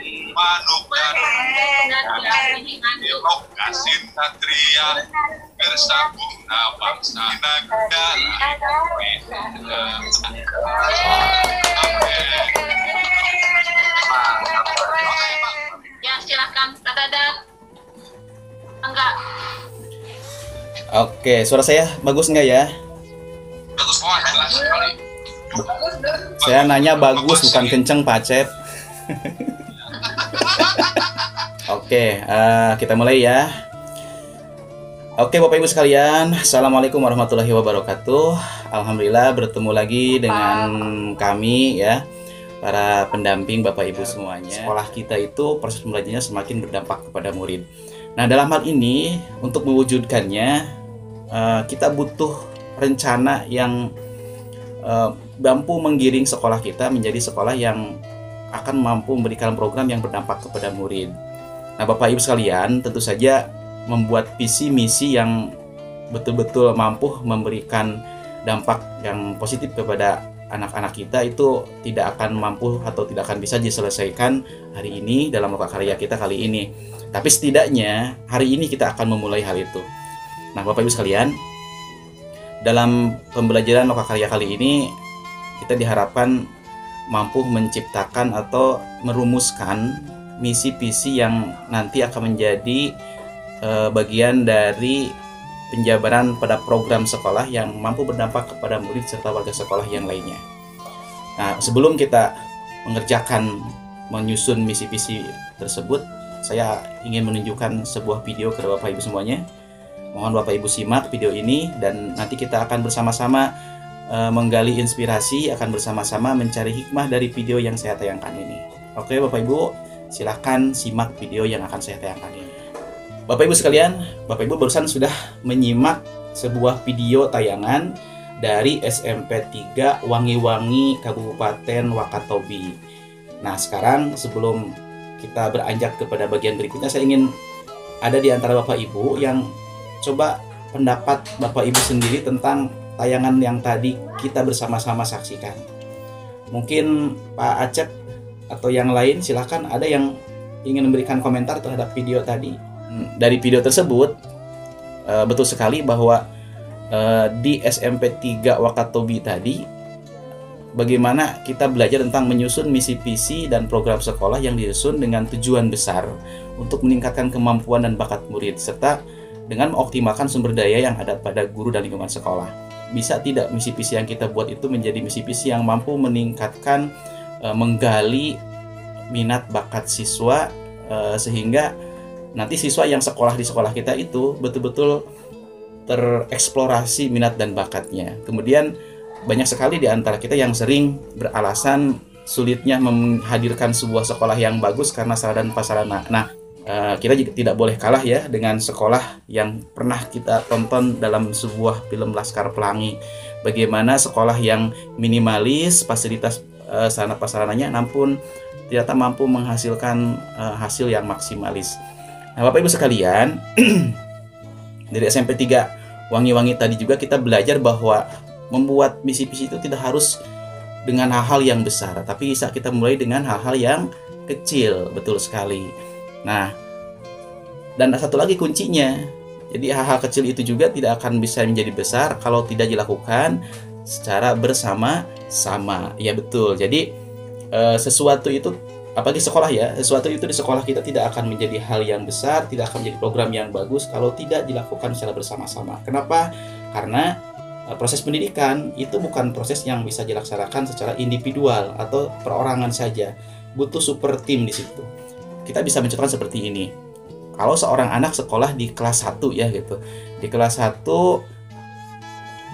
Manukan Ilok Kasin Satria bersambung bangsa negara. Ya silakan Kak Dadan. Enggak. Oke, suara saya bagus nggak ya? Bagus banget, jelas sekali. Saya nanya bagus, bukan kenceng, Pak Cep. Oke, kita mulai ya. Oke, Bapak Ibu sekalian, Assalamualaikum warahmatullahi wabarakatuh. Alhamdulillah bertemu lagi dengan kami ya, para pendamping Bapak Ibu semuanya. Sekolah kita itu proses pembelajarannya semakin berdampak kepada murid. Nah, dalam hal ini untuk mewujudkannya kita butuh rencana yang mampu menggiring sekolah kita menjadi sekolah yang akan mampu memberikan program yang berdampak kepada murid. Nah, Bapak Ibu sekalian, tentu saja membuat visi misi yang betul-betul mampu memberikan dampak yang positif kepada anak-anak kita itu tidak akan mampu atau tidak akan bisa diselesaikan hari ini dalam lokakarya kita kali ini. Tapi setidaknya hari ini kita akan memulai hal itu. Nah, Bapak Ibu sekalian, dalam pembelajaran lokakarya kali ini kita diharapkan mampu menciptakan atau merumuskan misi visi yang nanti akan menjadi bagian dari penjabaran pada program sekolah yang mampu berdampak kepada murid serta warga sekolah yang lainnya. Nah, sebelum kita menyusun misi visi tersebut, saya ingin menunjukkan sebuah video kepada Bapak Ibu semuanya. Mohon Bapak Ibu simak video ini dan nanti kita akan bersama-sama menggali inspirasi, akan bersama-sama mencari hikmah dari video yang saya tayangkan ini. Oke Bapak Ibu, silahkan simak video yang akan saya tayangkan ini. Bapak Ibu sekalian, Bapak Ibu barusan sudah menyimak sebuah video tayangan dari SMP 3 Wangi-Wangi Kabupaten Wakatobi. Nah, sekarang sebelum kita beranjak kepada bagian berikutnya, saya ingin ada di antara Bapak Ibu yang coba pendapat Bapak Ibu sendiri tentang tayangan yang tadi kita bersama-sama saksikan. Mungkin Pak Acep atau yang lain silahkan, ada yang ingin memberikan komentar terhadap video tadi. Dari video tersebut betul sekali bahwa di SMP 3 Wakatobi tadi bagaimana kita belajar tentang menyusun misi visi dan program sekolah yang disusun dengan tujuan besar untuk meningkatkan kemampuan dan bakat murid serta dengan mengoptimalkan sumber daya yang ada pada guru dan lingkungan sekolah. Bisa tidak misi visi yang kita buat itu menjadi misi visi yang mampu meningkatkan, menggali minat bakat siswa sehingga nanti siswa yang sekolah di sekolah kita itu betul-betul tereksplorasi minat dan bakatnya. Kemudian banyak sekali di antara kita yang sering beralasan sulitnya menghadirkan sebuah sekolah yang bagus karena sarana dan prasarana. Nah, kita juga tidak boleh kalah ya dengan sekolah yang pernah kita tonton dalam sebuah film Laskar Pelangi. Bagaimana sekolah yang minimalis, fasilitas sarana prasarananya namun ternyata mampu menghasilkan hasil yang maksimalis. Nah, Bapak Ibu sekalian, dari SMP 3 Wangi-Wangi tadi juga kita belajar bahwa membuat misi-misi itu tidak harus dengan hal-hal yang besar, tapi bisa kita mulai dengan hal-hal yang kecil, betul sekali. Nah, dan satu lagi kuncinya, jadi hal-hal kecil itu juga tidak akan bisa menjadi besar kalau tidak dilakukan secara bersama-sama. Ya betul, jadi sesuatu itu, apalagi sekolah ya, sesuatu itu di sekolah kita tidak akan menjadi hal yang besar, tidak akan menjadi program yang bagus kalau tidak dilakukan secara bersama-sama. Kenapa? Karena proses pendidikan itu bukan proses yang bisa dilaksanakan secara individual atau perorangan saja, butuh super tim di situ. Kita bisa mencontohkan seperti ini. Kalau seorang anak sekolah di kelas 1 ya gitu. Di kelas 1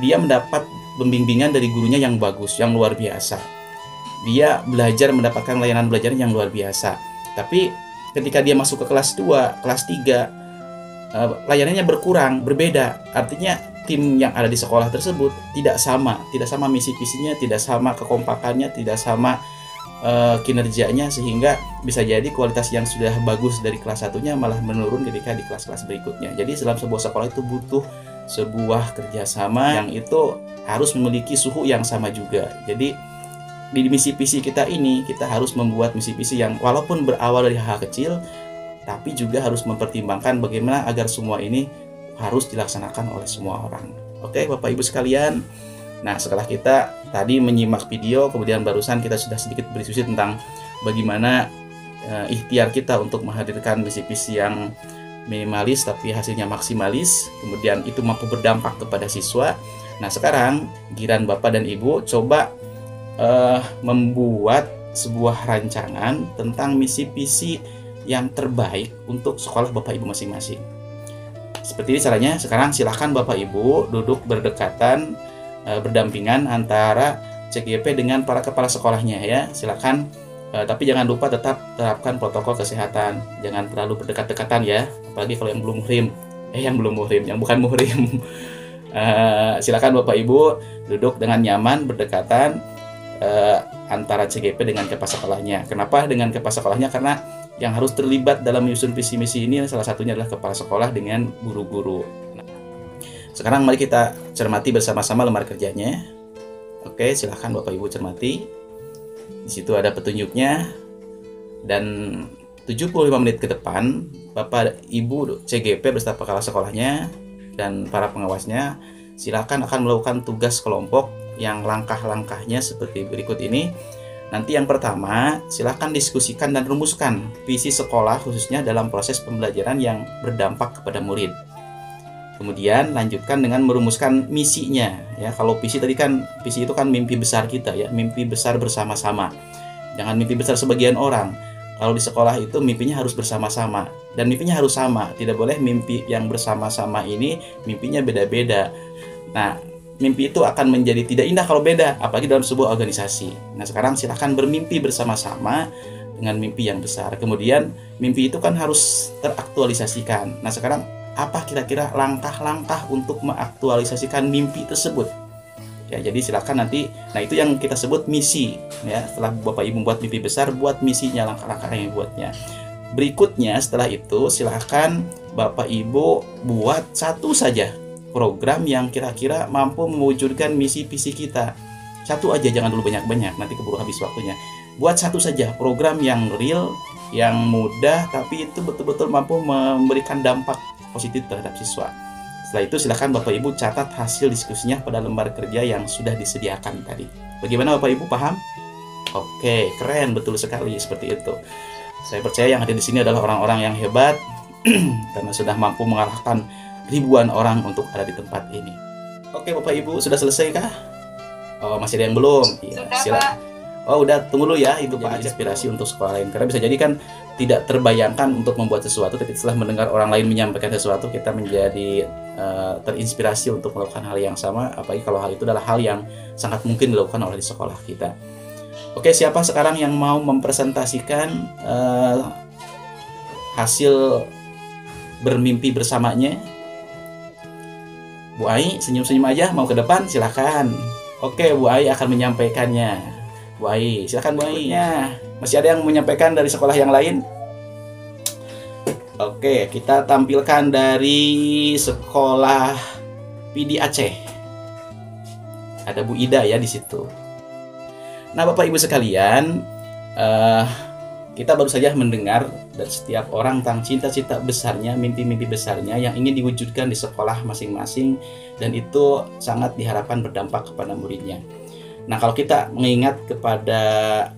dia mendapat pembimbingan dari gurunya yang bagus, yang luar biasa. Dia belajar mendapatkan layanan belajar yang luar biasa. Tapi ketika dia masuk ke kelas 2, kelas 3, layanannya berkurang, berbeda. Artinya tim yang ada di sekolah tersebut tidak sama misi visinya, tidak sama kekompakannya, tidak sama kinerjanya, sehingga bisa jadi kualitas yang sudah bagus dari kelas 1-nya malah menurun ketika di kelas-kelas berikutnya. Jadi dalam sebuah sekolah itu butuh sebuah kerjasama yang itu harus memiliki suhu yang sama juga. Jadi di misi-visi kita ini, kita harus membuat misi-visi yang walaupun berawal dari hal kecil, tapi juga harus mempertimbangkan bagaimana agar semua ini harus dilaksanakan oleh semua orang. Oke, Bapak Ibu sekalian. Nah, setelah kita tadi menyimak video, kemudian barusan kita sudah sedikit berdiskusi tentang bagaimana ikhtiar kita untuk menghadirkan misi-visi yang minimalis tapi hasilnya maksimalis, kemudian itu mampu berdampak kepada siswa. Nah, sekarang giliran Bapak dan Ibu coba membuat sebuah rancangan tentang misi-visi yang terbaik untuk sekolah Bapak Ibu masing-masing. Seperti ini caranya. Sekarang silakan Bapak Ibu duduk berdekatan, berdampingan antara CGP dengan para kepala sekolahnya ya. Silakan, tapi jangan lupa tetap terapkan protokol kesehatan. Jangan terlalu berdekat-dekatan ya, apalagi kalau yang belum muhrim. Yang bukan muhrim. Silakan Bapak Ibu duduk dengan nyaman, berdekatan antara CGP dengan kepala sekolahnya. Kenapa dengan kepala sekolahnya? Karena yang harus terlibat dalam menyusun visi misi ini salah satunya adalah kepala sekolah dengan guru-guru. Nah, sekarang mari kita cermati bersama-sama lembar kerjanya. Oke, silahkan Bapak Ibu cermati. Di situ ada petunjuknya, dan 75 menit ke depan Bapak Ibu CGP beserta kepala sekolahnya dan para pengawasnya silakan akan melakukan tugas kelompok yang langkah-langkahnya seperti berikut ini. Nanti yang pertama, silakan diskusikan dan rumuskan visi sekolah khususnya dalam proses pembelajaran yang berdampak kepada murid. Kemudian lanjutkan dengan merumuskan misinya ya. Kalau visi tadi kan, visi itu kan mimpi besar kita ya, mimpi besar bersama-sama. Jangan mimpi besar sebagian orang. Kalau di sekolah itu mimpinya harus bersama-sama dan mimpinya harus sama. Tidak boleh mimpi yang bersama-sama ini mimpinya beda-beda. Nah, mimpi itu akan menjadi tidak indah kalau beda, apalagi dalam sebuah organisasi. Nah, sekarang silahkan bermimpi bersama-sama dengan mimpi yang besar. Kemudian mimpi itu kan harus teraktualisasikan. Nah, sekarang apa kira-kira langkah-langkah untuk mengaktualisasikan mimpi tersebut? Ya, jadi silakan nanti, nah itu yang kita sebut misi. Ya, setelah Bapak Ibu membuat mimpi besar, buat misinya, langkah-langkah yang dibuatnya. Berikutnya setelah itu silahkan Bapak Ibu buat satu saja program yang kira-kira mampu mewujudkan misi visi kita. Satu aja, jangan dulu banyak-banyak, nanti keburu habis waktunya. Buat satu saja program yang real, yang mudah, tapi itu betul-betul mampu memberikan dampak positif terhadap siswa. Setelah itu silakan Bapak Ibu catat hasil diskusinya pada lembar kerja yang sudah disediakan tadi. Bagaimana Bapak Ibu, paham? Oke, keren, betul sekali seperti itu. Saya percaya yang ada di sini adalah orang-orang yang hebat karena sudah mampu mengarahkan ribuan orang untuk ada di tempat ini. Oke Bapak Ibu, sudah selesai kah? Oh, masih ada yang belum? Ya, silakan. Oh, udah, tunggu dulu ya, itu Pak, inspirasi untuk sekolah lain. Karena bisa jadi kan tidak terbayangkan untuk membuat sesuatu, tapi setelah mendengar orang lain menyampaikan sesuatu, kita menjadi terinspirasi untuk melakukan hal yang sama, apalagi kalau hal itu adalah hal yang sangat mungkin dilakukan oleh di sekolah kita. Oke, siapa sekarang yang mau mempresentasikan hasil bermimpi bersamanya? Bu Ai, senyum-senyum aja, mau ke depan, silakan. Oke, Bu Ai akan menyampaikannya. Bu Ai, silakan Bu Ai. Masih ada yang menyampaikan dari sekolah yang lain? Oke, kita tampilkan dari sekolah PD Aceh. Ada Bu Ida ya di situ. Nah, Bapak Ibu sekalian, kita baru saja mendengar dari setiap orang tentang cita-cita besarnya, mimpi-mimpi besarnya yang ingin diwujudkan di sekolah masing-masing, dan itu sangat diharapkan berdampak kepada muridnya. Nah, kalau kita mengingat kepada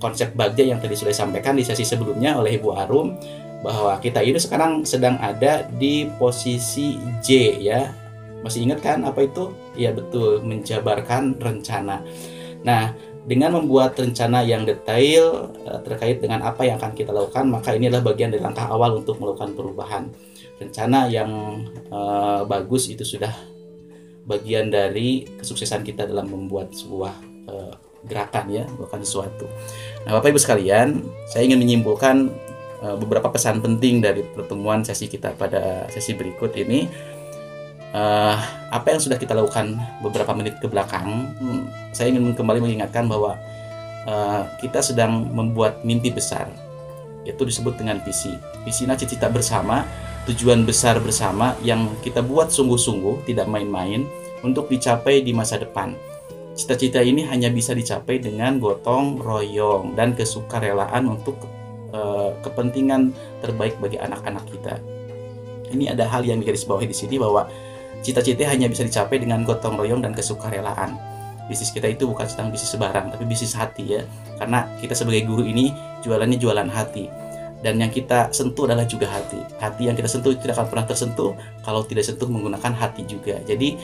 konsep bagja yang tadi sudah disampaikan di sesi sebelumnya oleh Ibu Arum, bahwa kita ini sekarang sedang ada di posisi J ya. Masih ingat kan apa itu? Ya betul, menjabarkan rencana. Nah, dengan membuat rencana yang detail terkait dengan apa yang akan kita lakukan, maka ini adalah bagian dari langkah awal untuk melakukan perubahan. Rencana yang bagus itu sudah bagian dari kesuksesan kita dalam membuat sebuah gerakan ya, melakukan sesuatu. Nah, Bapak Ibu sekalian, saya ingin menyimpulkan beberapa pesan penting dari pertemuan sesi kita pada sesi berikut ini. Apa yang sudah kita lakukan beberapa menit ke belakang, saya ingin kembali mengingatkan bahwa kita sedang membuat mimpi besar. Itu disebut dengan visi. Visi cita-cita bersama, tujuan besar bersama yang kita buat sungguh-sungguh, tidak main-main untuk dicapai di masa depan. cita-cita ini hanya bisa dicapai dengan gotong royong dan kesukarelaan untuk kepentingan terbaik bagi anak-anak kita. Ini ada hal yang digarisbawahi di sini bahwa cita-cita hanya bisa dicapai dengan gotong royong dan kesukarelaan. Bisnis kita itu bukan sedang bisnis barang, tapi bisnis hati ya. Karena kita sebagai guru ini jualannya jualan hati. Dan yang kita sentuh adalah juga hati. Hati yang kita sentuh tidak akan pernah tersentuh kalau tidak sentuh menggunakan hati juga. Jadi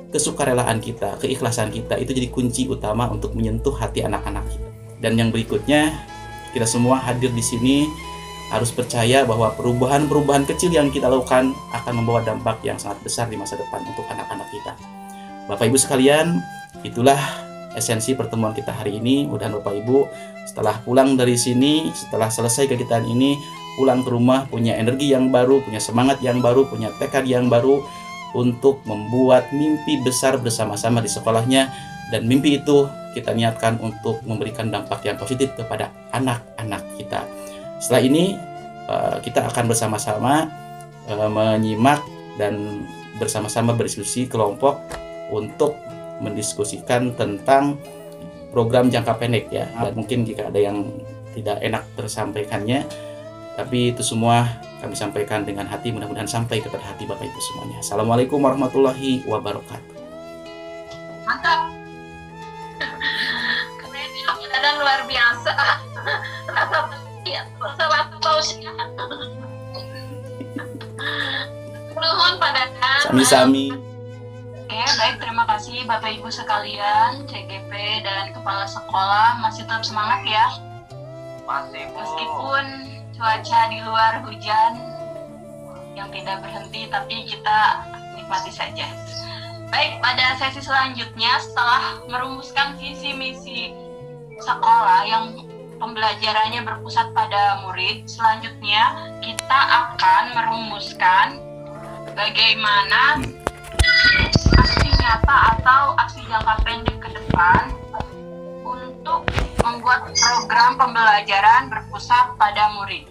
kesukarelaan kita, keikhlasan kita itu jadi kunci utama untuk menyentuh hati anak-anak kita. Dan yang berikutnya, kita semua hadir di sini harus percaya bahwa perubahan-perubahan kecil yang kita lakukan akan membawa dampak yang sangat besar di masa depan untuk anak-anak kita. Bapak Ibu sekalian, itulah esensi pertemuan kita hari ini. Mudah-mudahan Bapak Ibu setelah pulang dari sini, setelah selesai kegiatan ini, pulang ke rumah punya energi yang baru, punya semangat yang baru, punya tekad yang baru untuk membuat mimpi besar bersama-sama di sekolahnya. Dan mimpi itu kita niatkan untuk memberikan dampak yang positif kepada anak-anak kita. Setelah ini kita akan bersama-sama menyimak dan bersama-sama berdiskusi kelompok untuk mendiskusikan tentang program jangka pendek ya. Dan mungkin jika ada yang tidak enak tersampaikannya, tapi itu semua kami sampaikan dengan hati, mudah-mudahan sampai kepada hati Bapak Ibu semuanya. Assalamualaikum warahmatullahi wabarakatuh. Mantap. Keren ya, dan luar biasa. Rasa ya, rasa pausia. Nuhun pada Sami-sami. Oke, baik, terima kasih Bapak Ibu sekalian, CGP dan Kepala Sekolah. Masih tetap semangat ya? Masih, Bu. Meskipun cuaca di luar hujan yang tidak berhenti, tapi kita nikmati saja. Baik, pada sesi selanjutnya setelah merumuskan visi misi sekolah yang pembelajarannya berpusat pada murid, selanjutnya kita akan merumuskan bagaimana aksi nyata atau aksi jangka pendek ke depan untuk membuat program pembelajaran berpusat pada murid.